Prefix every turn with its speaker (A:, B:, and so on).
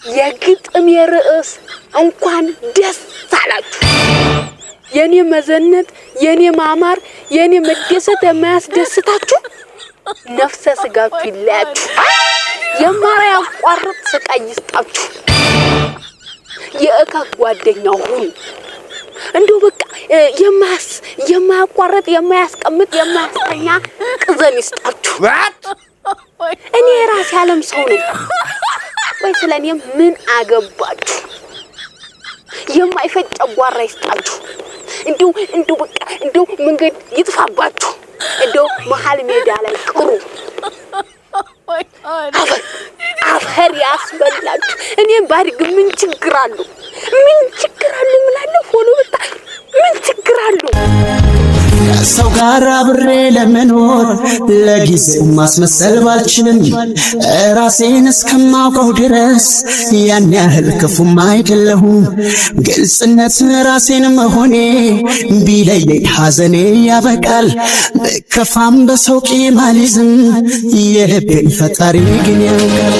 A: የግጥም የርዕስ እንኳን ደስ አላችሁ የኔ መዘነት የኔ ማማር የኔ መደሰት የማያስደስታችሁ ነፍሰ ስጋችሁ ይለያችሁ የማያቋርጥ ስቃይ ይስጣችሁ የእከክ ጓደኛው ሁኑ እንደው በቃ የማያቋርጥ የማያስቀምጥ የማያስተኛ ቅዘን ይስጣችሁ እኔ ራሴ ዓለም ሰው ነኝ ወይ ስለኔ ምን አገባችሁ የማይፈጭ ጓራ ይስጣችሁ እንደው በቃ እንደው መንገድ ይጥፋባችሁ እንደው መሃል ሜዳ ላይ ቅሩ አፈር ያስበላችሁ እኔ ባድግ ምን ችግር አለው ምን አለ ሆኖ በቃ ምን ችግር አለው
B: ሰው ጋር አብሬ ለመኖር ለጊዜው ማስመሰል ባልችልም ራሴን እስከማውቀው ድረስ ያን ያህል ክፉም አይደለሁም ግልጽነት ራሴን መሆኔ ቢለየኝ ሐዘኔ ያበቃል በከፋም በሰው ቂም አልይዝም የልቤን ፈጣሪ ግን ያውቃል